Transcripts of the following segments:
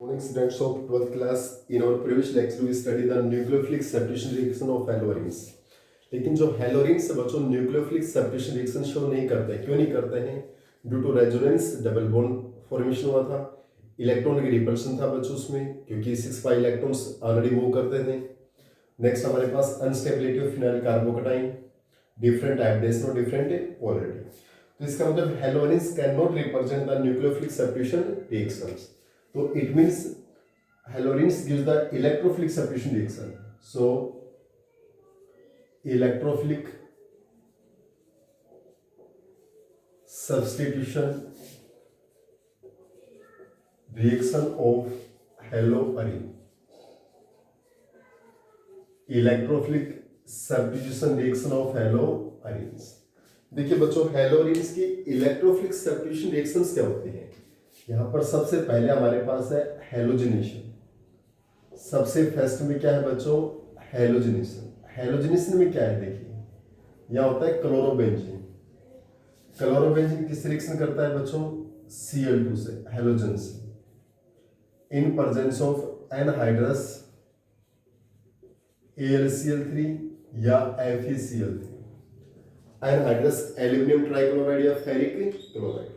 Morning students of 12th class. In our previous lecture we studied the nucleophilic substitution reaction of halogens. लेकिन जो हेलोरिन्स बच्चों nucleophilic substitution reaction show नहीं करते, क्यों नहीं करते हैं? Due to resonance, double bond formation हुआ था, इलेक्ट्रॉन की रिपल्शन था बच्चों उसमें, क्योंकि 6 इलेक्ट्रॉन्स ऑलरेडी मूव करते थे। नेक्स्ट हमारे पास instability of phenyl carbocation, different hybridisation और डिफरेंट पोलैरिटी। तो इसका मतलब haloarenes can not represent the nucleophilic substitution reactions. So it means halorines gives the electrophilic substitution reaction. So electrophilic substitution reaction of haloarine. Electrophilic substitution reaction of haloarenes. देखिए बच्चों, हेलोरिन्स की electrophilic substitution reactions क्या होती हैं? यहाँ पर सबसे पहले हमारे पास है हेलोजिनेशन। सबसे फर्स्ट में क्या है बच्चों? हेलोजिनेशन। हेलोजिनेशन में क्या है देखिए, यहाँ होता है क्लोरोबेंजीन। क्लोरोबेंजीन किस रिएक्शन करता है बच्चों? Cl2 से, हेलोजन से, in presence of anhydrous AlCl3 या FeCl3, एनहाइड्रस एल्यूमिनियम ट्राइक्लोराइड या फेरिक क्लोराइड।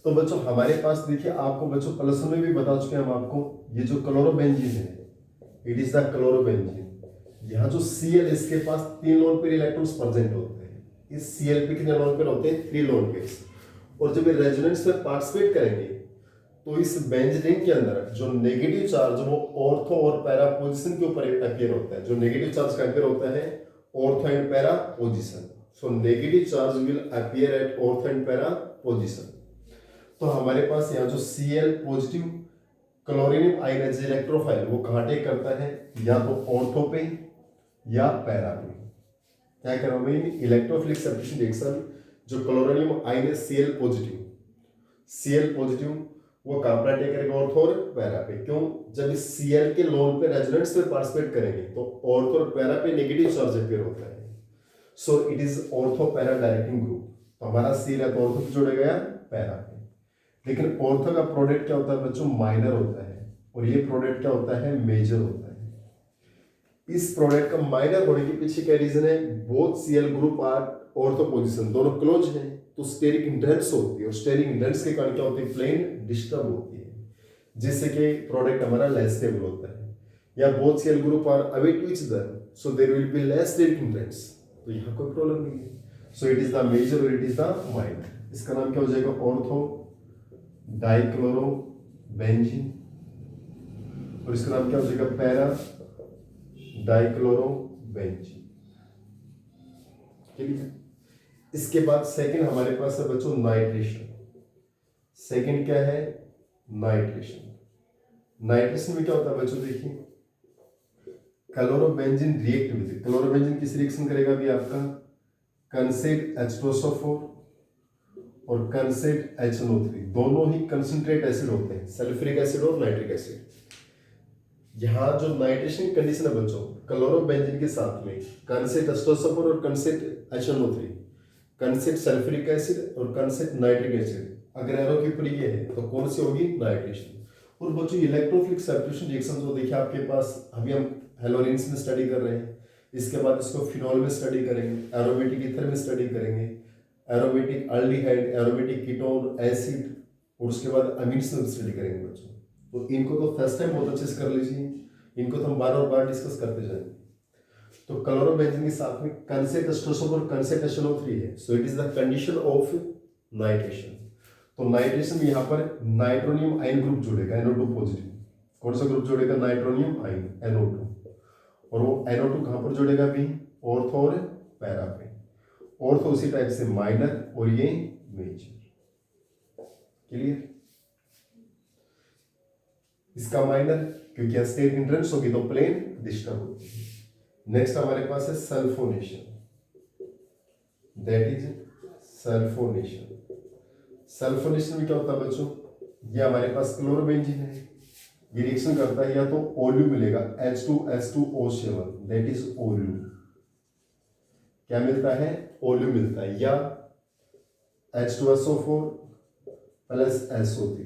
तो बच्चों हमारे पास देखिए, आपको बच्चों प्लस में भी बता चुके हैं हम आपको, ये जो क्लोरोबेंजीन है, इट इज द क्लोरोबेंजीन। यहाँ जो Cl, इसके पास 3 लोन पेयर इलेक्ट्रॉन्स प्रेजेंट होते हैं। इस Cl पे कितने लोन पेयर होते हैं? 3 लोन पेयर्स। और जब ये रेजोनेंस में पार्टिसिपेट करेंगे तो इस बेंज रिंग के अंदर जो नेगेटिव चार्ज वो ऑर्थो और पैरा पोजीशन के ऊपर अपीयर होता है। जो नेगेटिव चार्ज का अपीयर होता है ortho and para position. So negative charge will appear at ortho and para position. तो हमारे पास यहाँ जो Cl positive chlorine ionised electrophile वो कहाँ टेक करता है? या तो ऑर्थो पे या पैरा पे। क्या कर रहा हूँ मैं? इलेक्ट्रोफिलिक सब्स्टिट्यूशन रिएक्शन जो क्लोरीनियम आयनाइज्ड Cl पॉजिटिव वो कहाँ पर टेक करेगा? ऑर्थो और पैरा पे। क्यों? जब इस Cl के लोन पे रेजोनेंस में पार्टिसिपेट करेंगे तो ऑर्थो और पैरा पे नेगेटिव चार्ज अपीयर होता है। So it is ortho para directing group. तो हमारा Cl है तो ऑर्थो पे जोड़ेगा या पैरा पे। लेकिन ऑर्थो का प्रोडक्ट क्या होता है बच्चों? माइनर होता है। और ये प्रोडक्ट क्या होता है? मेजर होता है। इस प्रोडक्ट का माइनर होने के पीछे क्या रीजन है? Both Cl group are ortho position, दोनों क्लोज हैं, तो स्टेरिक इंटेंस होती है। और स्टेरिक इंटेंस के कारण क्या होती है? प्लेन डिस्टर्ब होती है, जिससे कि प्रोडक्ट हमारा लेस स्टेबल होता है। या both Cl group are away to each other, so there will be less steric intense. तो यहाँ कोई प्रॉब्लम नहीं है। So it is the major और इट इज द माइनर। इसका नाम क्या हो जाएगा? Ortho dichlorobenzene. और इसका नाम क्या हो जाएगा? Para dichlorobenzene. क्लियर? इसके बाद सेकंड हमारे पास है बच्चों नाइट्रेशन। सेकंड क्या है? नाइट्रेशन। नाइट्रेशन में क्या होता है बच्चों? देखिए, क्लोरोबेंजीन रिएक्ट विद, क्लोरोबेंजीन किस रिएक्शन करेगा? भी आपका कंसेट H2SO4 और कंसेट HNO3, दोनों ही कंसंट्रेट एसिड होते हैं, सल्फ्यूरिक एसिड और नाइट्रिक एसिड। यहाँ जो नाइट्रेशन कंडीशन है बच्चों, क्लोरोबेंजीन के साथ में कंसेट H2SO4 और कंसेट HNO3, कंसेट सल्फ्यूरिक एसिड और कंसेट नाइट्रिक एसिड, अगर एरो के ऊपर ये है तो कौन सी होगी? नाइट्रेशन। और बच्चों इलेक्ट्रोफिलिक सब्स्टिट्यूशन रिएक्शन जो देखिए आपके पास, अभी हम हेलोरिन्स में स्टडी कर रहे हैं, इसके बाद इसको फिनॉल में स्टडी करेंगे, एरोमेटिक ईथर में स्टडी करेंगे, aromatic aldehyde, aromatic ketone, acid, और उसके बाद अमीन्स में स्टडी करेंगे बच्चों। तो इनको तो फर्स्ट टाइम बहुत अच्छे से कर लीजिए, इनको तो हम बार और बार डिस्कस करते जाएंगे। तो क्लोरोबेंजीन के साथ में कंसेट H2SO4 और कंसेट HNO3 है, so it is the condition of nitration. तो नाइट्रेशन में यहाँ पर नाइट्रोनियम आयन ग्रुप जुड़ेगा, NO2 पॉजिटिव। कौन सा ग्रुप जुड़ेगा? Nitronium ion, NO2। और वो NO2 कहाँ पर जुड़ेगा? भी ऑर्थो और पैरा पे। ऑर्थो उसी टाइप से माइनर और ये मेजर। क्लियर? इसका माइनर क्योंकि स्टेट इंट्रेंस होगी तो प्लेन डिस्टर्ब होगी। नेक्स्ट हमारे पास है sulphonation, that is sulphonation. Sulphonation में क्या होता है बच्चों? ये हमारे पास क्लोरोबेंजीन है, ये रिएक्शन करता है, या तो ओल्यू मिलेगा H2S2O7, दैट इज ओल्यू। क्या मिलता है? ओल्यू मिलता है, या H2SO4 प्लस SO3,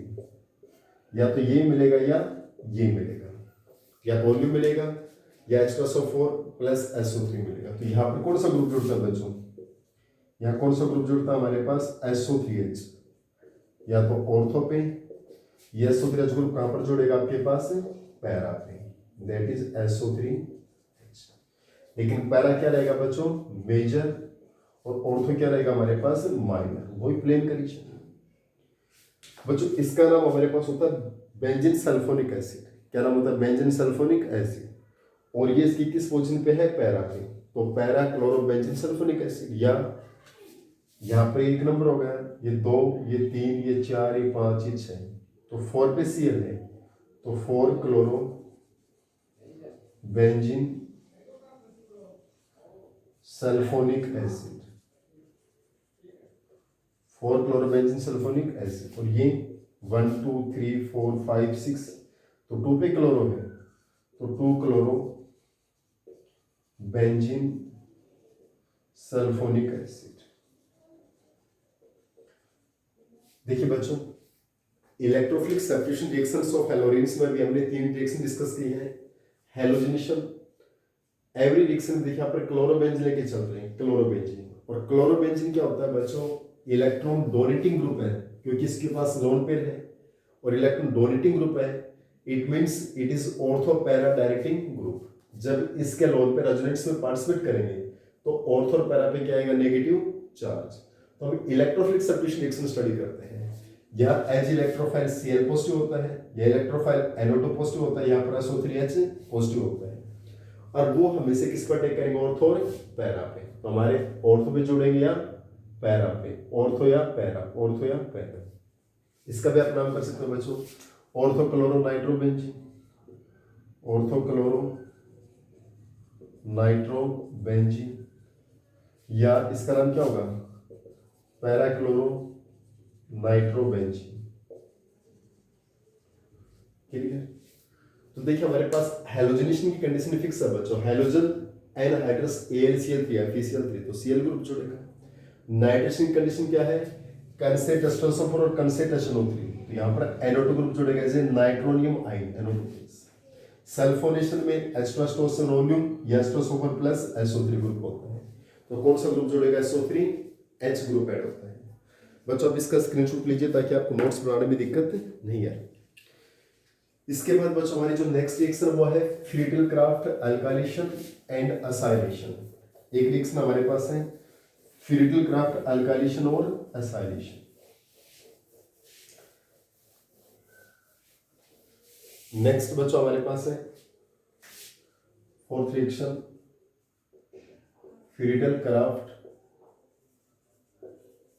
या तो ये मिलेगा या ये मिलेगा, या वॉल्यूम मिलेगा या H2SO4 प्लस SO3 मिलेगा। तो यहाँ पर कौन सा ग्रुप जुड़ता है बच्चों? यहाँ कौन सा ग्रुप जुड़ता है हमारे पास? SO3H, या तो ऑर्थो पे, ये SO3H ग्रुप कहाँ पर जुड़ेगा आपके पास? पैरा पे, दैट इज SO3H। लेकिन पैरा क्या रहेगा बच्चों? मेजर, और ऑर्थो क्या रहेगा हमारे पास? माइनर। वही प्लेन कंडीशन बच्चों। इसका नाम हमारे पास होता है बेंजीन सल्फोनिक एसिड। क्या नाम होता है? Benzene sulphonic acid. और ये इसकी किस पोजीशन पे है? पैरा पे। तो पैरा क्लोरोबेंजीन सल्फोनिक एसिड, या यहाँ पे 1 नंबर हो गया, ये 2, ये 3, ये 4, ये 5, ये 6, तो 4 पे Cl है, तो 4 chloro benzene sulphonic acid, 4 chlorobenzene sulphonic acid. और ये 1 2 3 4 5 6, तो 2 पे क्लोरो है, तो 2 क्लोरो बेंजीन सल्फोनिक एसिड। देखिए बच्चों, electrophilic substitution reactions of halogens में भी हमने 3 रिएक्शन डिस्कस की है। हैलोजेनेशन, एवरी रिएक्शन देखिए यहाँ पर क्लोरोबेंजीन लेके चल रहे हैं, क्लोरोबेंजीन। और क्लोरोबेंजीन क्या होता है बच्चों? इलेक्ट्रॉन डोनेटिंग ग्रुप है, क्योंकि इसके पास लोन पेयर है और इलेक्ट्रॉन डोनेटिंग ग्रुप है, it means it is ortho para directing group. जब इसके लोन पे रेजोनेंस में पार्टिसिपेट करेंगे तो ऑर्थो और पैरा पे क्या आएगा? Negative charge. तो हम इलेक्ट्रोफिलिक सब्स्टिट्यूशन रिएक्शन स्टडी करते हैं। यहाँ H इलेक्ट्रोफाइल Cl पॉजिटिव होता है, यह इलेक्ट्रोफाइल NO2 पॉजिटिव होता है, यहाँ पर SO3H पॉजिटिव होता है, और वो हमें से किस पर टेक करेंगे? ऑर्थो और पैरा पे। तो हमारे ऑर्थो पे जुड़ेंगे या पैरा पे? ऑर्थो या पैरा, ऑर्थो या पैरा। इसका भी आप नाम कर सकते हो बच्चों, ortho chloro nitrobenzene, ortho chloro nitrobenzene, या इसका नाम क्या होगा? Para chloro nitrobenzene. ठीक है, तो देखिए हमारे पास हैलोजनेशन की कंडीशन फिक्स है बच्चों। हैलोजन एनहाइड्रस AlCl3 FeCl3, तो Cl ग्रुप जुड़ेगा। नाइट्रेशन कंडीशन क्या है? कंसेट H2SO4 और कंसेट HNO3, तो यहाँ पर NO2 ग्रुप जुड़ेगा, जैसे नाइट्रोनियम आयन NO2। सल्फोनेशन में H2SO4 या H2SO4 प्लस SO3 ग्रुप होता है, तो कौन सा ग्रुप जुड़ेगा? SO3H ग्रुप ऐड होता है। बच्चों आप इसका स्क्रीनशॉट लीजिए ताकि आपको नोट्स बनाने में दिक्कत नहीं आए। इसके बाद बच्चों हमारी जो नेक्स्ट रिएक्शन वो है Friedel Crafts alkylation and acylation. एक रिएक्शन हमारे पास है फ्रीडल क्राफ्ट अल्काइलेशन और असाइलेशन। नेक्स्ट बच्चों हमारे पास है fourth reaction Friedel Crafts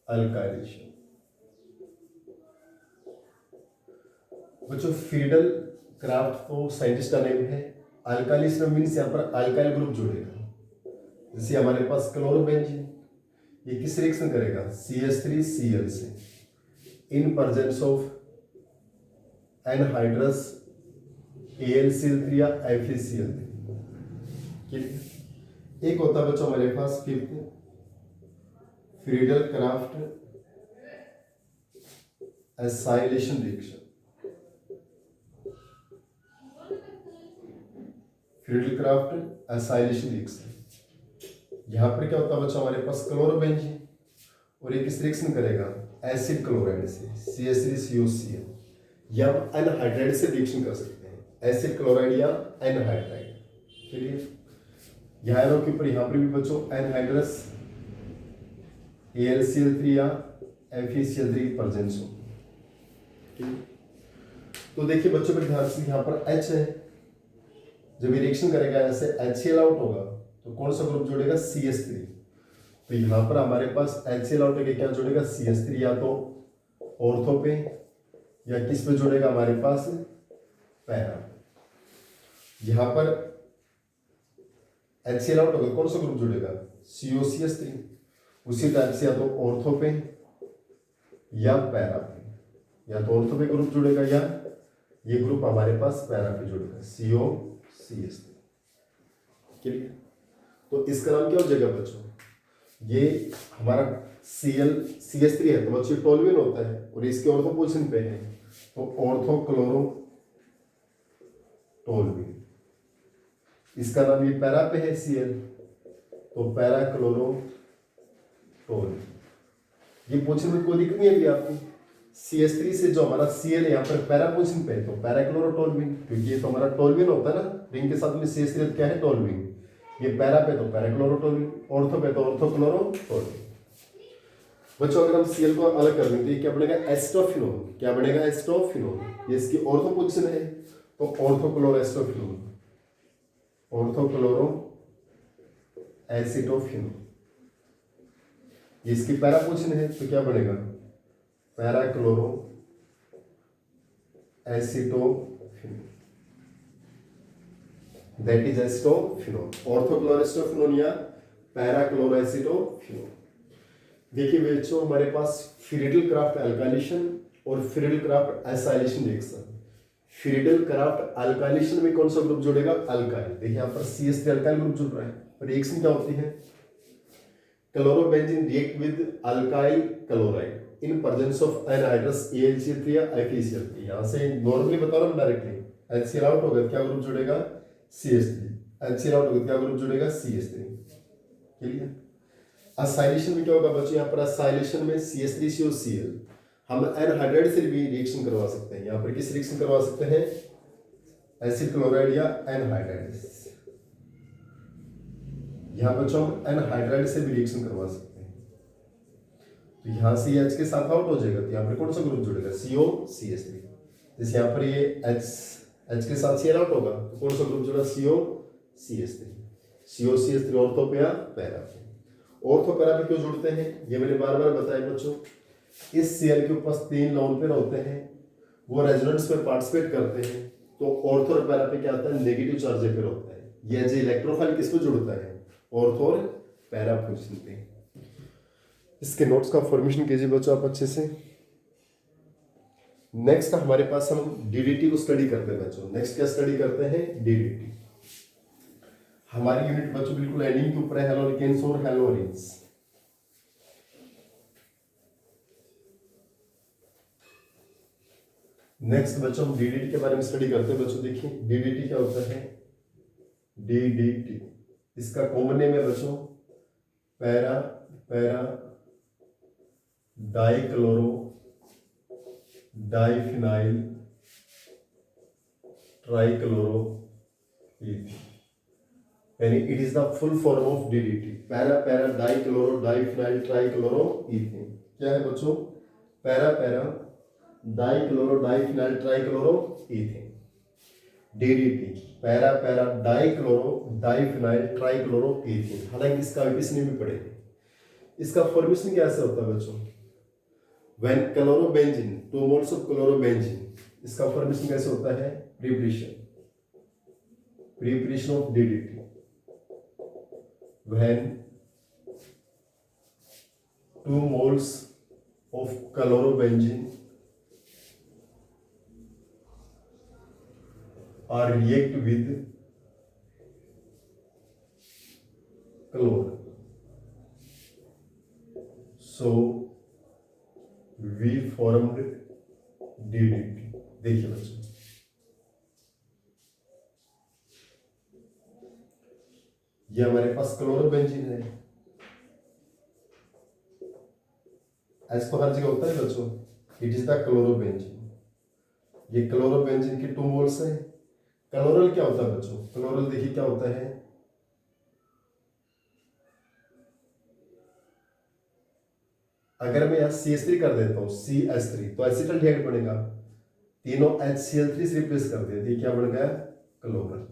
alkylation. बच्चों फ्रीडल क्राफ्ट तो साइंटिस्ट का नेम है, अल्काइलेशन मीन्स यहाँ पर अल्काइल ग्रुप जुड़ेगा। जैसे हमारे पास क्लोरोबेंजीन, ये किस रिएक्शन करेगा? CH3Cl से in presence of anhydrous AlCl3 या FeCl3। एक होता है बच्चों हमारे पास fifth Friedel Crafts acylation reaction. Friedel Crafts acylation reaction, यहां पर क्या होता है बच्चों? हमारे पास क्लोरोबेंजीन और एक किस रिएक्शन करेगा? एसिड क्लोराइड से CH3COCl, या हम एनहाइड्राइड से रिएक्शन कर सकते हैं, एसिड क्लोराइड या एनहाइड्राइड। चलिए यहाँ एरो के ऊपर यहाँ पर भी बच्चों एनहाइड्रस AlCl3 या FeCl3 प्रेजेंस हो। तो देखिए बच्चों पर ध्यान से, यहाँ पर H है, जब रिएक्शन करेगा ऐसे HCl आउट होगा तो कौन सा ग्रुप जुड़ेगा? CH3। तो यहाँ पर हमारे पास HCl आउट है, क्या जुड़ेगा? CH3, या तो ऑर्थो पे या किस पे जुड़ेगा? हमारे पास पैरा। यहाँ पर HCl आउट होगा, कौन सा ग्रुप जुड़ेगा? COCH3। उसी टाइप से या तो ऑर्थो पे या पैरा पे, या तो ऑर्थो पे ग्रुप जुड़ेगा या ये ग्रुप हमारे पास पैरा पे जुड़ेगा, COCH3। क्लियर? तो इसका नाम क्या हो जाएगा बच्चों? ये हमारा CH3 है तो बच्चों टोल्यूइन होता है और इसके ऑर्थो पोजीशन पे है, तो ऑर्थोक्लोरो टोल्यूइन, इसका नाम ये पैरा पे है Cl, तो पैरा क्लोरो टोल्यूइन। ये पोजीशन में कोई दिक्कत नहीं है अभी आपको। CH3 से जो हमारा Cl यहाँ पर पैरा पोजीशन पे है तो पैरा क्लोरो टोल्यूइन, क्योंकि ये तो हमारा टोल्यूइन होता है ना, रिंग के साथ में CH3 क्या है टोल्यूइन। ये पैरा पे तो पैरा क्लोरो टोल्यूइन, ऑर्थो पे तो ऑर्थो क्लोरो टोल्यूइन। बच्चों अगर हम Cl को अलग कर दें तो ये क्या बनेगा एस्टोफिनोन, क्या बनेगा एस्टोफिनोन। ये इसकी ऑर्थो पोजीशन है तो ऑर्थोक्लोरो एस्टोफिनोन, ऑर्थोक्लोरो एसिटोफिनोन। ये इसकी पैरा पोजीशन है तो क्या बनेगा para chloro acetophenone, that is acetophenone, ortho chloro acetophenone या पैरा क्लोरो एसिटोफिनोन। देखिए बच्चों हमारे पास फ्रीडल क्राफ्ट अल्काइलेशन और Friedel Crafts acylation reaction. Friedel Crafts alkylation में कौन सा ग्रुप जुड़ेगा अल्काइल। देखिए यहाँ पर CH3 अल्काइल ग्रुप जुड़ रहा है। रिएक्शन क्या होती है chlorobenzene react with alkyl chloride in presence of anhydrous AlCl3 या FeCl3। यहाँ से नॉर्मली बता रहा हूँ डायरेक्टली, HCl आउट होगा क्या ग्रुप जुड़ेगा CH3, HCl आउट होगा क्या ग्रुप जुड़ेगा CH3। क्लियर। असाइलेशन में क्या होगा बच्चों, यहाँ पर असाइलेशन में CH3COCl हम एनहाइड्राइड से भी रिएक्शन करवा सकते हैं। यहाँ पर किस रिएक्शन करवा सकते हैं एसिड क्लोराइड या एनहाइड्राइड। यहाँ बच्चों हम एनहाइड्राइड से भी रिएक्शन करवा सकते हैं। तो यहाँ से H के साथ आउट हो जाएगा तो यहाँ पर कौन सा ग्रुप जुड़ेगा COCH3। जैसे यहाँ पर ये H के साथ Cl आउट होगा तो कौन सा ग्रुप जुड़ा COCH3। COCH3 ऑर्थो पे या पैरा पे। ऑर्थो पैरा पे क्यों जुड़ते हैं ये मैंने बार बार बताया बच्चों। इस Cl के ऊपर 3 लोन पेयर होते हैं, वो रेजोनेंस में पार्टिसिपेट करते हैं, तो ऑर्थो और पैरा पे क्या आता है नेगेटिव चार्ज पेयर होता है। ये एज इलेक्ट्रोफाइल किस पे जुड़ता है ऑर्थो और पैरा पोजीशन पे। इसके नोट्स का फॉर्मेशन कीजिए बच्चों आप अच्छे से। नेक्स्ट हमारे पास हम DDT को स्टडी करते हैं बच्चों। नेक्स्ट क्या स्टडी करते हैं DDT। हमारी यूनिट बच्चों बिल्कुल एंडिंग के ऊपर है, हेलोरिकेन्स और हेलोरिन्स। नेक्स्ट बच्चों हम DDT के बारे में स्टडी करते हैं बच्चों। देखिए DDT क्या होता है DDT, इसका कॉमन नेम है बच्चों para para dichloro diphenyl trichloro ethene, यानी it is the full form of DDT। Para para dichloro diphenyl trichloro ethene क्या है बच्चों para para dichloro diphenyl trichloro ethene DDT, para para dichloro diphenyl trichloro ethene. हालांकि इसका किसने भी पढ़ेंगे। इसका फॉर्मेशन कैसे होता है बच्चों when chlorobenzene 2 moles of chlorobenzene, इसका फॉर्मेशन कैसे होता है preparation of DDT when 2 moles of chlorobenzene are react with chlorine, so we formed DDT। देखिए बच्चों ये हमारे पास क्लोरोबेंजीन है, एच तो हर जगह होता है बच्चों, इट इज द क्लोरोबेंजीन। ये क्लोरोबेंजीन के 2 मोल्स हैं। क्लोरल क्या होता है बच्चों, क्लोरल देखिए क्या होता है अगर मैं यहाँ CH3 कर देता हूँ CH3 तो एसिटाल्डिहाइड बनेगा। तीनों HCl3 से रिप्लेस कर दिया तो क्या बन गया chloral.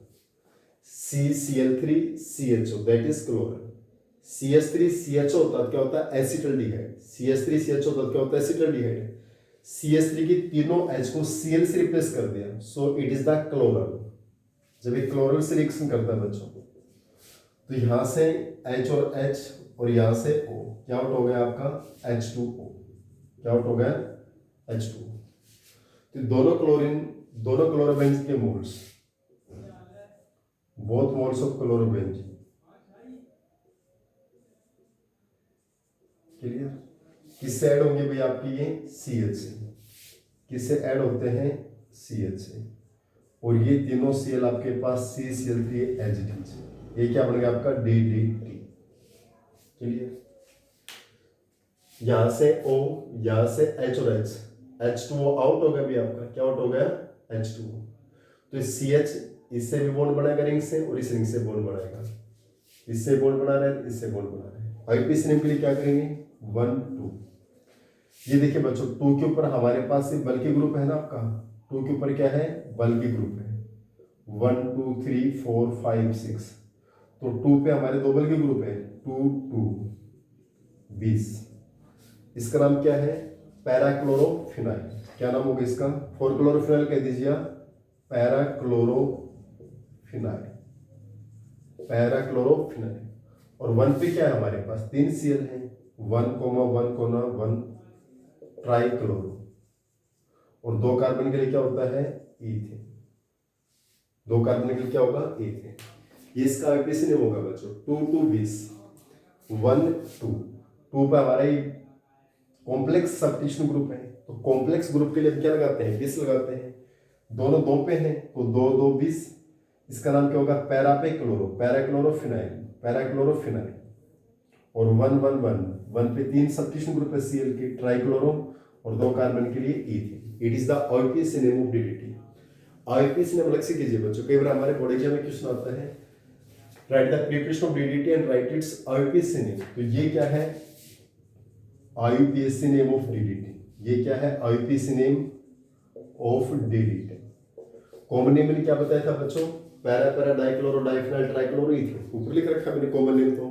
CCl3 CHO that is chloral. CH3 CHO होता है क्या होता है एसिटाल्डिहाइड। CH3 CHO होता है क्या होता है एसिटाल्डिहाइड। CH3 की तीनों H को Cl से रिप्लेस कर दिया, सो इट इज द क्लोरल। जब ये क्लोरल से रिएक्शन करता है बच्चों तो यहां से H और H और यहां से O क्या आउट हो गया आपका H2O, क्या आउट हो गया H2O। तो दोनों क्लोरोबेंजीन के moles, both moles of chlorobenzene clear किससे ऐड होंगे भाई आपकी ये CH से। किससे ऐड होते हैं, CH से, और ये तीनों Cl आपके पास CCl3H, ये क्या बन गया आपका DDT। क्लियर। यहां से O, यहां से H और H, H2O आउट हो गया भी आपका, क्या आउट हो गया, H2O। तो CH इससे भी बॉन्ड बनाएगा रिंग से, और इस रिंग से बॉन्ड बनाएगा, इससे बॉन्ड बना रहे हैं, इससे बॉन्ड बना रहे हैं। आईपीसी नेम के लिए क्या करेंगे, 1 2। ये देखिए बच्चों 2 के ऊपर हमारे पास से बल्कि ग्रुप है ना आपका, 2 के ऊपर क्या है, बल्कि ग्रुप है, 1 2 3 4 5 6। तो 2 पे हमारे दो बल्कि ग्रुप है, 2 2 20। इसका नाम क्या है, पैराक्लोरोफिनाइल। क्या नाम होगा इसका, 4 क्लोरोफिनाइल कह दीजिए आप, पैराक्लोरोफिनाइल, पैराक्लोरोफिनाइल। और 1 पे क्या है हमारे पास, 3 Cl है, 1,1,1 ट्राइक्लोरो, और 2 कार्बन के लिए क्या होता है, ईथेन। 2 कार्बन के लिए क्या होगा, ईथेन। ये इसका आईपीसी नेम होगा बच्चों, 2 2 20 1 2। 2 पे हमारा ये कॉम्प्लेक्स सब्स्टिट्यूशन ग्रुप है, तो कॉम्प्लेक्स ग्रुप के लिए क्या लगाते हैं, 20 लगाते हैं। दोनों 2 पे हैं तो 2 2 20। इसका नाम क्या होगा, पैरापेक्लोरो, पैराक्लोरोफिनाइल, पैराक्लोरोफिनाइल। और 1 1 1 1 पे 3 सब्स्टिट्यूशन ग्रुप है Cl की, ट्राइक्लोरो, और 2 कार्बन के लिए ethane. It is the IPC name of DDT। IPC name अलग से कीजिए बच्चों, कई बार हमारे बोर्ड एग्जाम में क्वेश्चन आता है, right the preparation of DDT and right it's IPC name. तो ये क्या है, आईपीसी नेम ऑफ DDT। ये क्या है, IPC name of DDT। Common name मैंने क्या बताया था बच्चों, para para dichloro diphenyl trichloro ethane, ऊपर लिख रखा मैंने कॉमन नेम, तो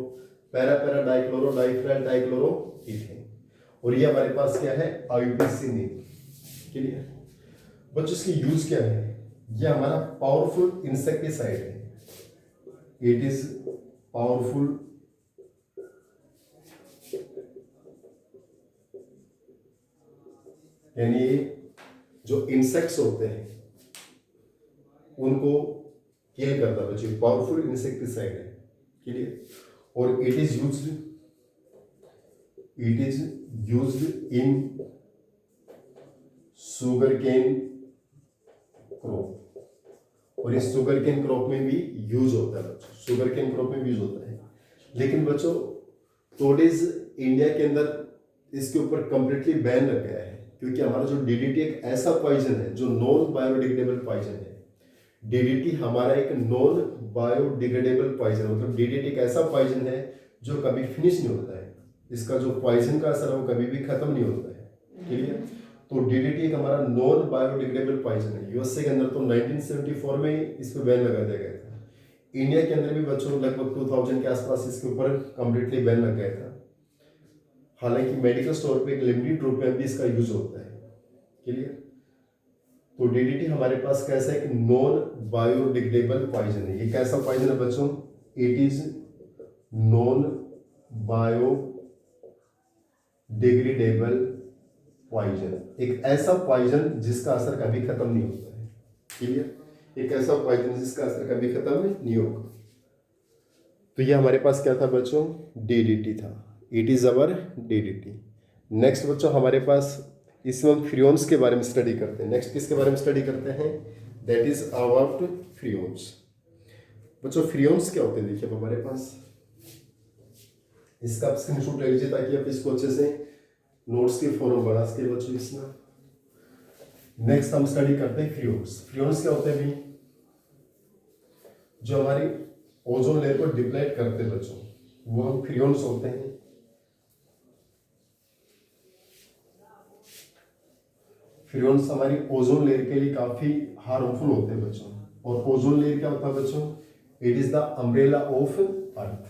para para dichloro diphenyl dichloro ethane. और ये हमारे पास क्या है, आईपीसी नेम। क्लियर बच्चों, इसकी यूज क्या है, ये हमारा पावरफुल इंसेक्टिसाइड है, इट इज पावरफुल यानी जो इंसेक्ट्स होते हैं उनको किल करता है बच्चों, पावरफुल इंसेक्टिसाइड है। क्लियर। और it is used in sugar cane crop, और इस शुगर केन क्रॉप में भी यूज होता है बच्चों, शुगर केन क्रॉप में भी यूज होता है। लेकिन बच्चों टोडेज इंडिया के अंदर इसके ऊपर कंप्लीटली बैन लग गया है, क्योंकि हमारा जो DDT एक ऐसा पॉइजन है जो नॉन बायोडिग्रेडेबल पॉइजन है। DDT हमारा एक नॉन बायोडिग्रेडेबल पॉइजन, मतलब DDT एक ऐसा पॉइजन है जो कभी फिनिश नहीं होता है, इसका जो पॉइजन का असर है वो कभी भी खत्म नहीं होता है। क्लियर। तो DDT एक हमारा नॉन बायोडिग्रेडेबल पॉइजन है। यूएसए के अंदर तो 1974 में इस पर बैन लगा दिया गया था। इंडिया के अंदर भी बच्चों लगभग 2000 के आसपास इसके ऊपर कंप्लीटली बैन लग गया था। हालांकि मेडिकल स्टोर पे एक लिमिटेड रूप में भी इसका यूज होता है। क्लियर। तो DDT हमारे पास कैसा है, एक नॉन बायोडिग्रेडेबल पॉइजन है। ये कैसा पॉइजन है बच्चों, it is non biodegradable poison, एक ऐसा पॉइजन जिसका असर कभी खत्म नहीं होता है। क्लियर। एक ऐसा पॉइजन जिसका असर कभी खत्म नहीं होगा। तो ये हमारे पास क्या था बच्चों, DDT था, it is our DDT। Next बच्चों हमारे पास, इसमें हम फ्रियोन्स के बारे में स्टडी करते हैं। नेक्स्ट किसके बारे में स्टडी करते हैं, दैट इज अबाउट फ्रियोन्स। बच्चों फ्रियोन्स क्या होते हैं, देखिए अब हमारे पास इसका आप स्क्रीनशॉट ले लीजिए ताकि आप इसको अच्छे से नोट्स के फॉर्म बना सके बच्चों इसमें। नेक्स्ट हम स्टडी करते हैं फ्रियोन्स। फ्रियोन्स क्या होते हैं भाई, जो हमारी ओजोन लेयर को डिप्लेट करते हैं बच्चों, वो हम फ्रियोन्स होते हैं। फ्रियोन्स हमारी ओजोन लेयर के लिए काफी हार्मफुल होते हैं बच्चों। और ओजोन लेयर क्या होता है बच्चों, it is the umbrella of earth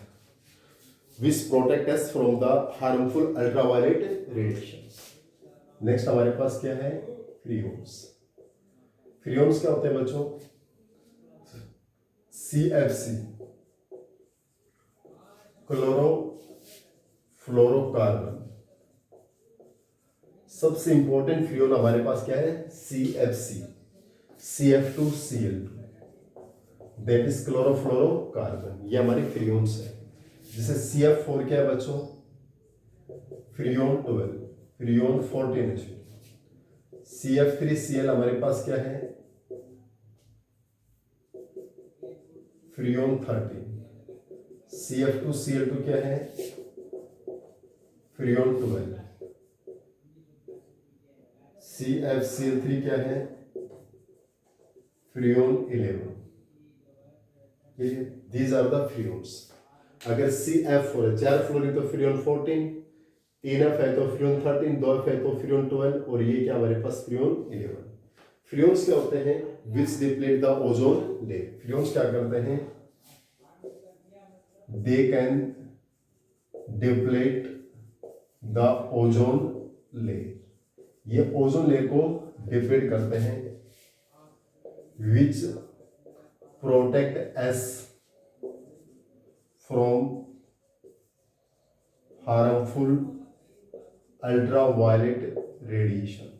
which protect us from the harmful ultraviolet radiation. Next हमारे पास क्या है, फ्रियोन्स। फ्रियोन्स क्या होते हैं बच्चों, CFC क्लोरोफ्लोरोकार्बन। सबसे इंपॉर्टेंट फ्रियोन हमारे पास क्या है, CFC, CF2Cl2, that is chlorofluorocarbon. ये हमारी फ्रियोन्स है। जैसे CF4 क्या है बच्चों, फ्रियोन 12, फ्रियोन 14 है। CF3Cl हमारे पास क्या है, फ्रियोन 13। CF2Cl2 क्या है, फ्रियोन 12। CFCl3 क्या है, freon 11। These are the freons. अगर CF4 है, 4 फ्लोरीन तो फ्रियोन 14, 3 F है तो फ्रियोन 13, 2 F है तो फ्रियोन 12, और ये क्या हमारे पास फ्रियोन 11। फ्रियोन्स क्या होते हैं, which deplete the ozone layer. Freons क्या करते हैं, they can deplete the ozone layer. ये ओजोन लेयर को डिप्लीट करते हैं, which protect us from harmful ultraviolet radiation.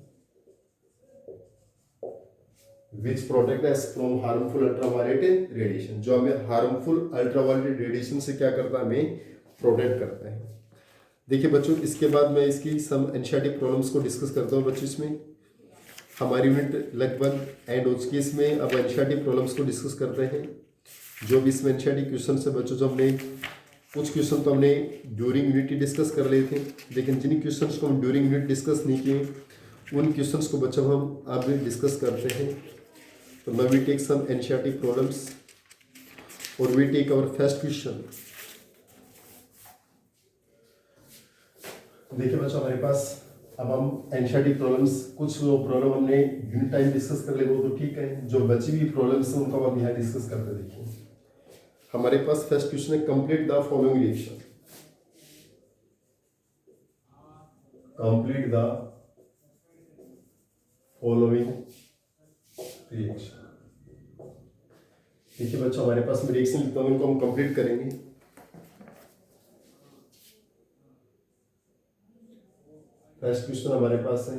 Which protect us from harmful ultraviolet radiation, जो हमें हार्मफुल अल्ट्रावायलेट रेडिएशन से क्या करता है, हमें प्रोटेक्ट करता है। देखिए बच्चों, इसके बाद मैं इसकी सम एनसीईआरटी प्रॉब्लम्स को डिस्कस करता हूँ बच्चों। इसमें हमारी यूनिट लगभग एंड हो चुकी है। इसमें अब एनसीईआरटी प्रॉब्लम्स को डिस्कस करते हैं। जो भी इसमें एनसीईआरटी क्वेश्चन है बच्चों, जो हमने कुछ क्वेश्चन तो हमने ड्यूरिंग यूनिट ही डिस्कस कर लिए थे, लेकिन जिन क्वेश्चंस को हम ड्यूरिंग यूनिट डिस्कस नहीं किए उन क्वेश्चंस को बच्चों हम अब डिस्कस करते हैं। तो now we take some NCERT problems और we take our first question. देखिए बच्चों, हमारे पास अब हम एनसीईआरटी प्रॉब्लम्स, कुछ प्रॉब्लम हमने यूनिट टाइम डिस्कस कर ले वो तो ठीक है, जो बची हुई प्रॉब्लम्स हैं उनको हम यहाँ डिस्कस करते। देखिए हमारे पास फर्स्ट क्वेश्चन है, complete the following reaction. Complete the following reaction. देखिए बच्चों, हमारे पास में रिएक्शन लिखता हूं, इनको हम कंप्लीट करेंगे। फर्स्ट क्वेश्चन हमारे पास है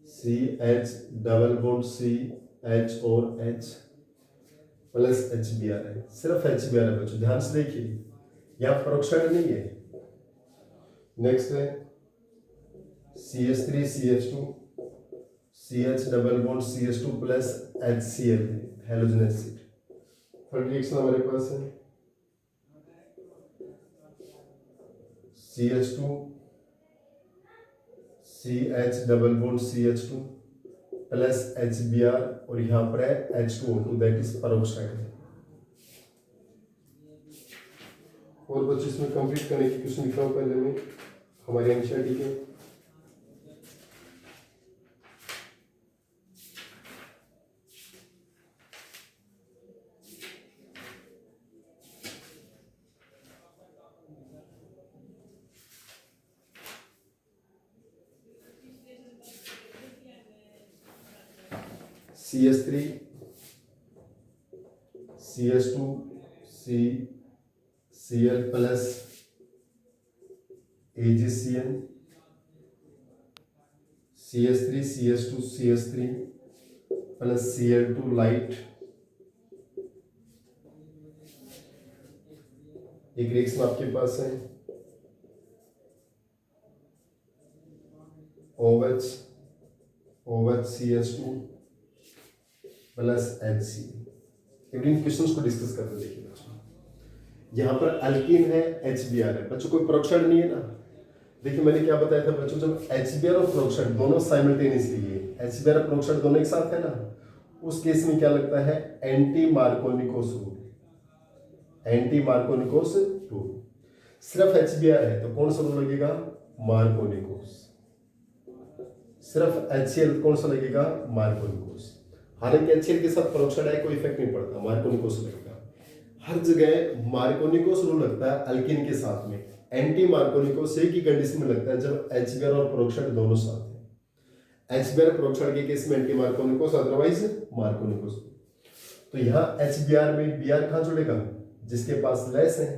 CH डबल बॉन्ड CH और H प्लस HBr है। सिर्फ HBr है बच्चों, ध्यान से देखिए, यहाँ पेरोक्साइड नहीं है। नेक्स्ट है CH3 CH2 CH double bond CH2 plus HCl halogen acid. Third reaction हमारे पास है CH2 CH double bond CH2 plus HBr और यहाँ पर है H2O2, दैट इज पेरोक्साइड। और बच्चों इसमें कंप्लीट करने की क्वेश्चन लिखा हूँ पहले में हमारे एनसीईआरटी के। CH3 CH2 Cl plus AgCl CH3 CH2 CH3 plus Cl2 light. एक रिएक्शन आपके पास है OH CH2 प्लस HCl। इन क्वेश्चंस को डिस्कस करते हैं। देखिए बच्चों, यहाँ पर अल्कीन है, HBr है। बच्चों कोई पेरोक्साइड नहीं है ना। देखिए मैंने क्या बताया था बच्चों, जब HBr और पेरोक्साइड दोनों साइमल्टेनियसली है, HBr और पेरोक्साइड दोनों एक साथ है ना, उस केस में क्या लगता है, anti Markovnikov rule. Anti Markovnikov rule. सिर्फ HBr है तो कौन सा रूल लगेगा, मार्कोनिकोस। सिर्फ HCl कौन सा लगेगा, मार्कोनिकोस। हालांकि HCl के साथ पेरोक्साइड है कोई इफेक्ट नहीं पड़ता, मार्कोनिकोस लगेगा। हर जगह मार्कोनिकोस रूल लगता है अल्कीन के साथ में। एंटी मार्कोनिकोस एक ही कंडीशन में लगता है जब HBr और पेरोक्साइड दोनों साथ हैं। HBr पेरोक्साइड के केस में एंटी मार्कोनिकोस, अदरवाइज मार्कोनिकोस। तो यहाँ HBr में Br कहाँ जुड़ेगा, जिसके पास लेस है।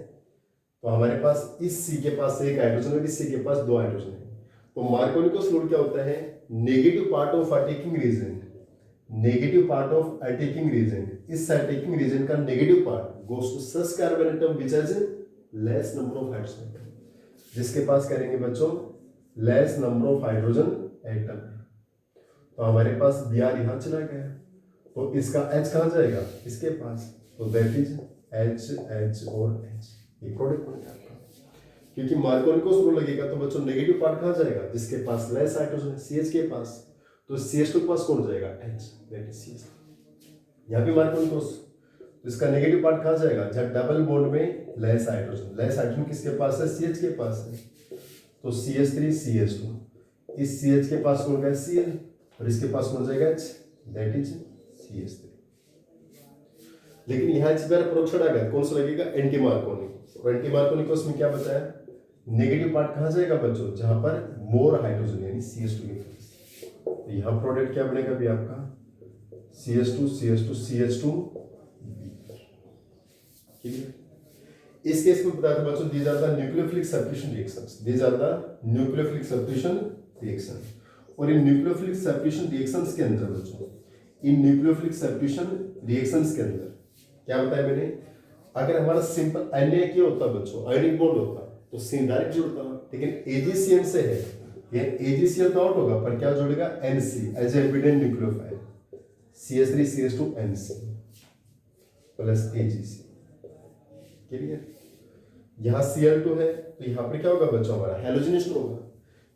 तो हमारे पास इस C के पास एक हाइड्रोजन है, इस C के पास 2 हाइड्रोजन है। तो मार्कोनिकोस रूल क्या होता है, negative part of attacking region, negative part of attacking region, इस अटैकिंग रीजन का negative part goes to such carbon atom which has less number of hydrogen, जिसके पास करेंगे बच्चों less number of hydrogen atom है। तो हमारे पास बी आर यहाँ चला गया, तो इसका एच कहाँ जाएगा, इसके पास, तो दैट इज एच एच और एच, ये प्रोडक्ट बन जाएगा। क्योंकि मार्कोनिकोस रूल लगेगा तो बच्चों नेगेटिव पार्ट कहाँ जाएगा, जिसके पास लेस हाइड्रोजन सी एच के पास, तो सी एच टू के पास कौन जाएगा, H, that is C H. यहाँ भी मार्कोनिकोस, तो इसका नेगेटिव पार्ट कहाँ जाएगा, जब डबल बॉन्ड में लेस हाइड्रोजन किसके पास है, सी एच के पास है, तो C H three C H two, इस सी एच के पास कौन गया, सी एल, और इसके पास कौन जाएगा, H, that is C H three. लेकिन यहाँ एच बार प्रोक्साइड आ गया, कौन सा लगेगा, एंटी मार्कोनिकोस, और एंटी मार्कोनिकोस में क्या बताया, नेगेटिव पार्ट कहाँ जाएगा बच्चों, जहां पर मोर हाइड्रोजन यानी सी एच टू के पास, तो यहाँ प्रोडक्ट क्या बनेगा भी आपका, C H two C H two C H two. इस केस में बताया था बच्चों, these are the nucleophilic substitution reactions, these are the nucleophilic substitution reaction. और इन न्यूक्लियोफिलिक सब्स्टिट्यूशन रिएक्शंस के अंदर बच्चों, इन न्यूक्लियोफिलिक सब्स्टिट्यूशन रिएक्शंस के अंदर क्या बताया मैंने, अगर हमारा सिंपल Na होता बच्चों, आयोनिक बॉन्ड होता तो सीन डायरेक्ट जुड़ता, लेकिन AgCN से है, ये AgCl तो आउट होगा, पर क्या जुड़ेगा, NC as evident nucleophile, CH3 CH2 NC plus AgC, clear. यहाँ Cl2 है, तो यहाँ पर क्या होगा बच्चों, हमारा हैलोजनिस्ट होगा,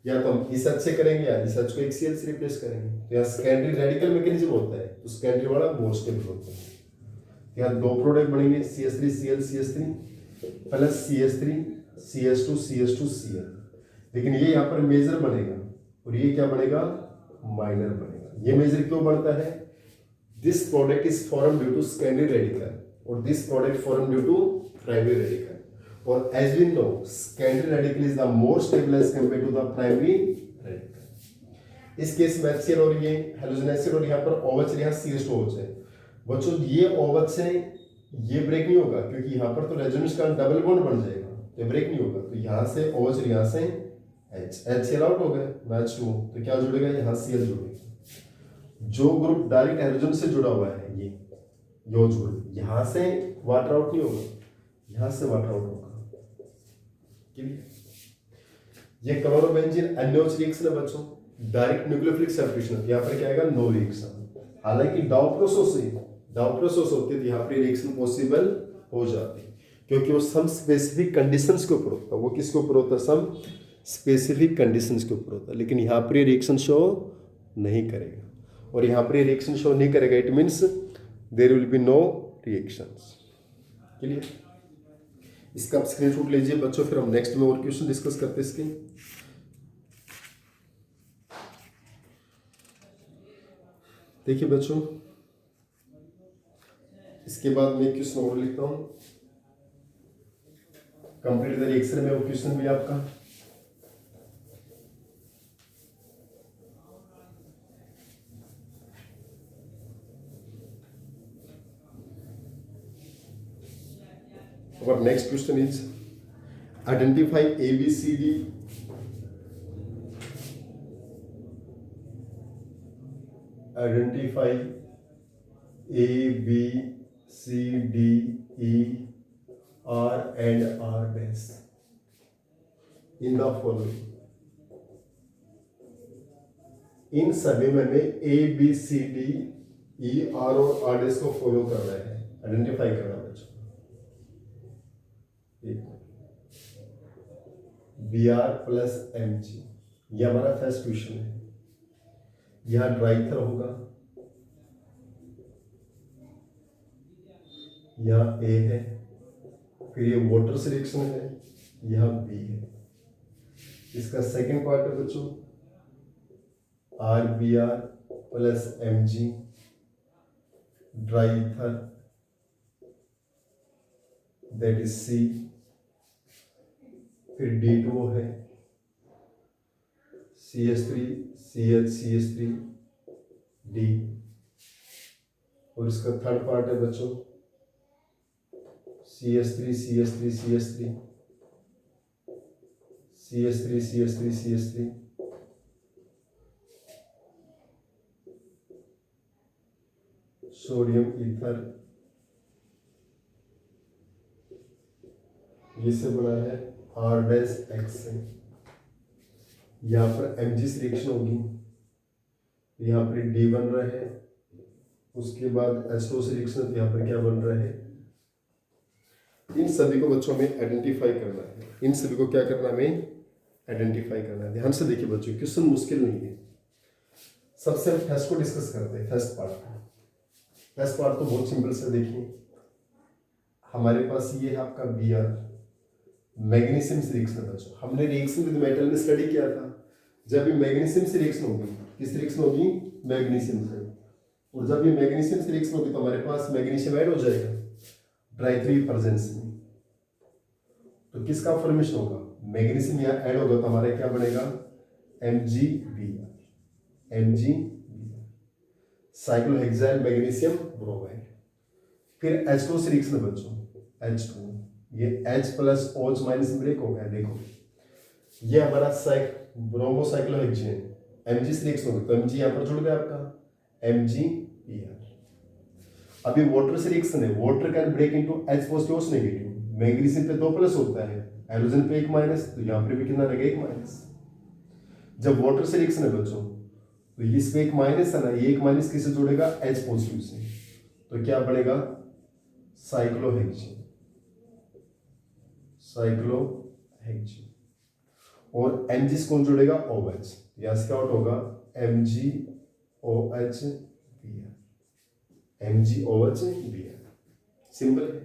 या तो हम इस H से करेंगे या इस H को एक Cl से रिप्लेस करेंगे, तो यहाँ सेकेंडरी रेडिकल मैकेनिज्म होता है, तो सेकेंडरी वाला मोर स्टेबल होता है। यहाँ दो प्रोडक्ट बनेंगे, CH3 Cl CH3 plus CH3 CH2 CH2 Cl, लेकिन ये यहाँ पर मेजर बनेगा और ये क्या बनेगा, माइनर बनेगा। ये मेजर क्यों बनता है, this product is form due to secondary radical और this product form due to primary radical, और as we know secondary radical is the more stable as compare to the primary radical. इस case में HCl और ये halogen acid और यहाँ पर OH, यहाँ CH2 OH है बच्चों, ये OH से ये ब्रेक नहीं होगा, क्योंकि यहाँ पर तो रेजोनेंस का डबल बॉन्ड बन जाएगा, तो ब्रेक नहीं होगा, तो यहाँ से OH और यहाँ से HCl आउट हो गए, मैच टू, तो क्या जुड़ेगा, यहाँ Cl जुड़ेगा। जो ग्रुप डायरेक्ट हाइड्रोजन से जुड़ा हुआ है, ये योज ग्रुप, यहाँ से वाटर आउट नहीं होगा, यहाँ से वाटर आउट होगा, क्लियर। ये क्लोरोबेंजीन अन्योज रिएक्शन है बच्चों, डायरेक्ट न्यूक्लियोफिलिक सब्स्टिट्यूशन, यहाँ पर क्या आएगा, नो रिएक्शन। हालांकि डाउ प्रोसेस होती है, तो यहाँ पर रिएक्शन पॉसिबल हो जाती है, क्योंकि वो सम स्पेसिफिक कंडीशंस के ऊपर होता है। वो किसके ऊपर होता है, सम स्पेसिफिक कंडीशंस के ऊपर होता है, लेकिन यहाँ पर रिएक्शन शो नहीं करेगा, और यहाँ पर रिएक्शन शो नहीं करेगा, it means there will be no reactions, clear. इसका आप स्क्रीनशॉट लीजिए बच्चों, फिर हम नेक्स्ट में और क्वेश्चन डिस्कस करते हैं इसके। देखिए बच्चों, इसके बाद मैं क्वेश्चन और लिखता हूं, कंप्लीट द रिएक्शन में वो क्वेश्चन भी आपका। Our next question is identify ABCD identify A B C D E R and R dash in the following। इन सभी में A B C D E R और R dash को follow करना है, आइडेंटिफाई करना है बच्चों। Br प्लस Mg, ये हमारा फर्स्ट क्वेश्चन है। यहाँ ड्राइथर होगा, यहाँ A है, फिर ये वाटर से रिएक्शन है, यहाँ B है। इसका सेकंड पार्ट है बच्चों, RBr plus Mg dry ether, that is C, फिर D2O है, CH3 CH CH3 D, और इसका थर्ड पार्ट है बच्चों CH3 CH3 CH3 CH3 CH3 CH3 sodium ether, ये से बना है R डैश X से, यहाँ पर Mg से रिएक्शन होगी, यहाँ पर D बन रहा है, उसके बाद H2O से रिएक्शन, तो यहाँ पर क्या बन रहा है। इन सभी को बच्चों में आइडेंटिफाई करना है, इन सभी को क्या करना है, हमें आइडेंटिफाई करना है। ध्यान से देखिए बच्चों, क्वेश्चन मुश्किल नहीं है। सबसे हम फर्स्ट को डिस्कस करते हैं, फर्स्ट पार्ट तो बहुत सिंपल से देखिए। हमारे पास ये है आपका Br, मैग्नीशियम से रिएक्शन है बच्चों। हमने रिएक्शन विद मेटल में स्टडी किया था, जब ये मैग्नीशियम से रिएक्शन होगी, किस रिएक्शन होगी, मैग्नीशियम से, और जब ये मैग्नीशियम से रिएक्शन होगी तो हमारे पास मैग्नीशियम ऐड हो जाएगा ट्राइथ्री प्रेजेंस में। तो किसका फॉर्मेशन होगा, मैग्नीशियम यहाँ ऐड होगा तो हमारा क्या बनेगा, MgBr, साइक्लोहेक्साइल मैग्नीशियम ब्रोमाइड। फिर H2 से रिएक्शन है बच्चों, H2, ये H plus OH minus break हो गया। देखो ये हमारा ब्रोमोसाइक्लोहेक्सेन Mg से रिएक्शन होगी तो Mg यहाँ पर जुड़ गया आपका MgBr। अभी वाटर से रिएक्शन है, water can break into H positive OH negative. Magnesium पे 2 प्लस होता है, हाइड्रोजन पे 1 माइनस, तो यहाँ पर भी कितना रहेगा, 1 माइनस। जब वाटर से रिएक्शन है बच्चों तो इसमें 1 माइनस है ना, ये 1 माइनस किससे जुड़ेगा, H पॉजिटिव से, तो क्या बनेगा, साइक्लोहेक्सेन। और Mg से कौन जुड़ेगा, OH, यहाँ से क्या आउट होगा, MgOH Br। सिंपल है।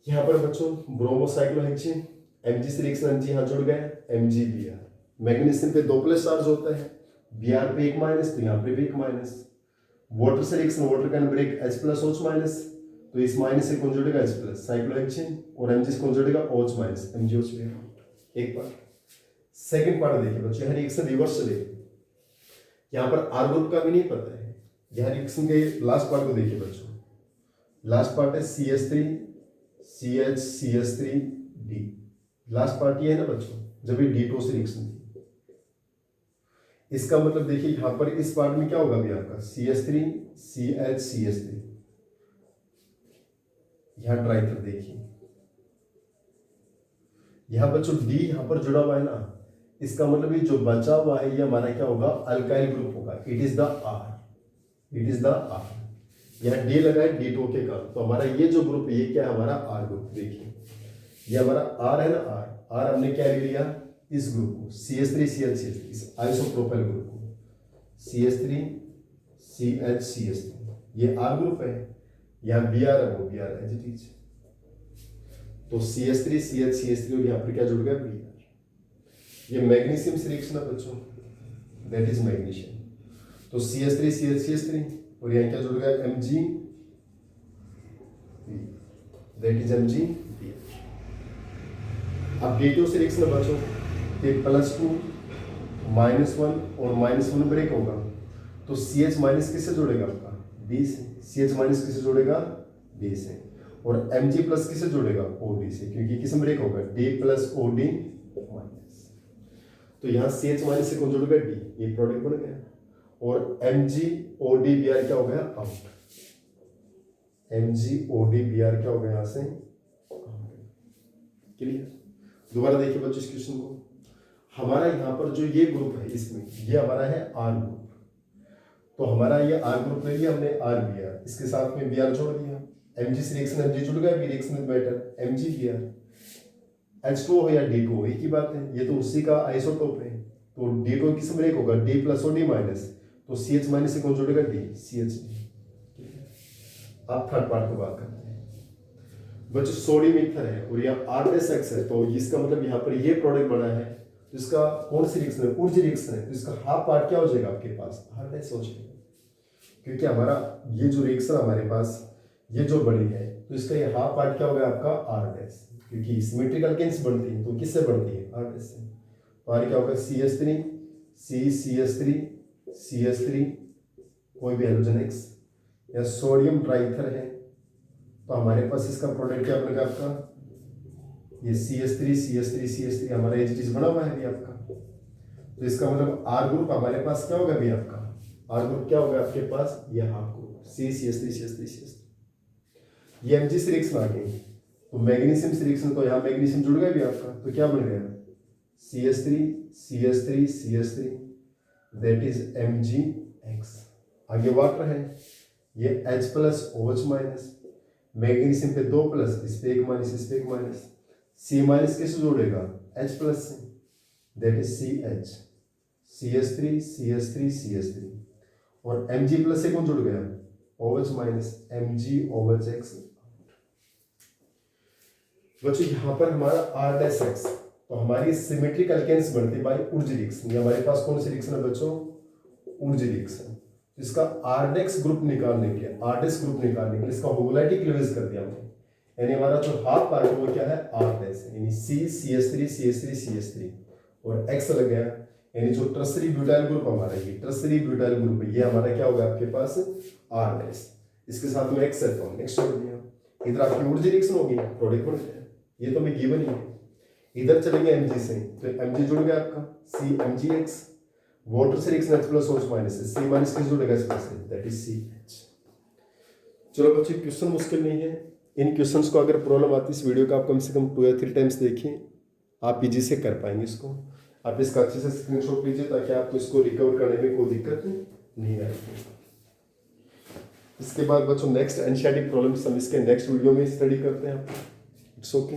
यहाँ पर बच्चों ब्रोमोसाइक्लोहेक्सेन, Mg से रिएक्शन Mg यहाँ जुड़ गया, MgBr। मैग्नीशियम पे 2 प्लस चार्ज होता है, Br पे 1 माइनस, तो यहाँ पे भी 1 माइनस। वाटर से reaction, water can break H plus OH minus, तो इस माइनस से कौन जुड़ेगा, H प्लस, साइक्लोहेक्सेन, और Mg से कौन जुड़ेगा, OH माइनस, MgOH Br। एक पार्ट। सेकंड पार्ट देखिए बच्चों, यहाँ रिएक्शन रिवर्स चले, यहाँ पर R ग्रुप का भी नहीं पता है। यहाँ रिएक्शन के लास्ट पार्ट को देखिए बच्चों, लास्ट पार्ट है CH3 CH CH3D। Last part ये है ना बच्चों, जब ये D2 से रिएक्शन थी, इसका मतलब देखिए यहाँ पर इस पार्ट में क्या होगा अभी आपका, CH3 CH CH3, यहाँ ट्राइथर देखिए, यहाँ बच्चों D यहाँ पर जुड़ा हुआ है ना, इसका मतलब ये जो बचा हुआ है ये हमारा क्या होगा, अल्काइल ग्रुप होगा। It is the R। यहाँ D लगा है D2 के कारण, तो हमारा ये जो ग्रुप है ये क्या है, हमारा R ग्रुप। देखिए ये हमारा R है ना, R हमने क्या ले लिया, इस ग्रुप को CH3 CH CH3, इस आइसोप्रोपाइल ग्रुप को CH3 CH CH3, ये R ग्रुप है। यहाँ Br है, वो Br एज इट इज, तो CH3 CH CH3 और यहाँ पर क्या जुड़ गया, Br। ये मैग्नीशियम से रिएक्शन है बच्चों, दैट इज मैग्नीशियम, तो CH3 CH CH3 और यहाँ क्या जुड़ गया, Mg, दैट इज MgBr। अब D2 से रिएक्शन है बच्चों, ये +2 -1 और -1 ब्रेक होगा, तो CH माइनस किससे जुड़ेगा आपका, D से। CH माइनस किससे जुड़ेगा, D से, और Mg प्लस किससे जुड़ेगा, OD से, क्योंकि किस में ब्रेक होगा, D प्लस OD माइनस, तो यहाँ CH माइनस से कौन जुड़ेगा, D, ये प्रोडक्ट बन गया, और MgOD क्या हो गया, आउट। MgOD क्या हो गया यहाँ से, क्लियर। दोबारा देखिए बच्चों इस क्वेश्चन को, हमारा यहाँ पर जो ये ग्रुप है, इसमें ये हमारा है R ग्रुप, तो हमारा ये R ग्रुप ले लिया हमने, RBr, इसके साथ में Br जोड़ दिया, Mg से रिएक्शन Mg जुड़ गया, reaction with metal MgBr। H2O हो या D2 हो, एक ही बात है, ये तो उसी का आइसोटोप है, तो D2 किस ब्रेक होगा, D प्लस और D माइनस, तो CH माइनस से कौन जुड़ेगा, D, CH। आप थर्ड पार्ट को बात करते हैं बच्चों, सोडियम ईथर है और यहाँ R है, तो इसका मतलब यहाँ पर ये प्रोडक्ट बना है, तो इसका कौन सी रिएक्शन है, ऊर्जा रिएक्शन है, तो इसका हाफ पार्ट क्या हो जाएगा आपके पास, R हो जाएगा, क्योंकि हमारा ये जो रिएक्शन हमारे पास ये जो बड़ी है, तो इसका ये हाफ पार्ट क्या होगा आपका, R, क्योंकि सिमेट्रिकल किससे बनती है, तो किससे बनती है, R से। तो R क्या होगा, CH3 CH3 CH3, कोई भी हाइड्रोजन X, या सोडियम ट्राइथर है, तो हमारे पास इसका प्रोडक्ट क्या बनेगा आपका, ये CH3 हमारा एच चीज बना हुआ है अभी आपका, तो इसका मतलब R ग्रुप हमारे पास क्या होगा अभी आपका, R ग्रुप क्या होगा आपके पास, ये हाफ ग्रुप CH3 ये Mg से रिएक्शन आ गई, तो मैग्नीशियम से रिएक्शन, तो यहाँ मैग्नीशियम जुड़ गया भी आपका, तो क्या बन गया CH3 दैट इज MgX। आगे वाटर है, ये H plus OH minus, magnesium पे 2 प्लस, इस पे 1 माइनस, इस पे 1 माइनस, C माइनस किससे जोड़ेगा? H प्लस से, दैट इज CH, CH3 और Mg प्लस से कौन जुड़ गया? OH minus, MgOH। बच्चों यहाँ पर हमारा R'(X), तो हमारी सिमेट्रिक अल्केन्स बनती बाय ऊर्जा रिएक्शन। ये हमारे पास कौन सी रिएक्शन है बच्चों? ऊर्जा रिएक्शन। इसका R'(X) ग्रुप निकालने के लिए, इसका होमोलैटिक क्लीवेज कर दिया हमने, यानी हमारा जो हाफ पार्ट है वो क्या है? R', यानी CH3 और X लग गया, यानी जो टर्सरी ब्यूटाइल ग्रुप हमारा, ये टर्सरी ब्यूटाइल ग्रुप है, ये हमारा क्या होगा आपके पास? R'। इसके साथ में X है तो नेक्स्ट कर दिया, इधर आपकी ऊर्जा रिएक्शन होगी, प्रोडक्ट बन गया, ये तो हमें गिवन ही है। इधर चलेंगे Mg से, तो Mg जुड़ गया आपका CMgX, वाटर से reaction H plus OH minus से, C माइनस किस जुड़ेगा इस से, दैट इज CH। चलो बच्चे क्वेश्चन मुश्किल नहीं है, इन क्वेश्चंस को अगर प्रॉब्लम आती है इस वीडियो का आप कम से कम 2 या 3 टाइम्स देखिए, आप इजी से कर पाएंगे इसको। आप इसका अच्छे से स्क्रीनशॉट लीजिए ताकि आपको इसको रिकवर करने में कोई दिक्कत नहीं आएगी। इसके बाद बच्चों नेक्स्ट एनसीईआरटी प्रॉब्लम्स हम इसके नेक्स्ट वीडियो में स्टडी करते हैं। It's okay.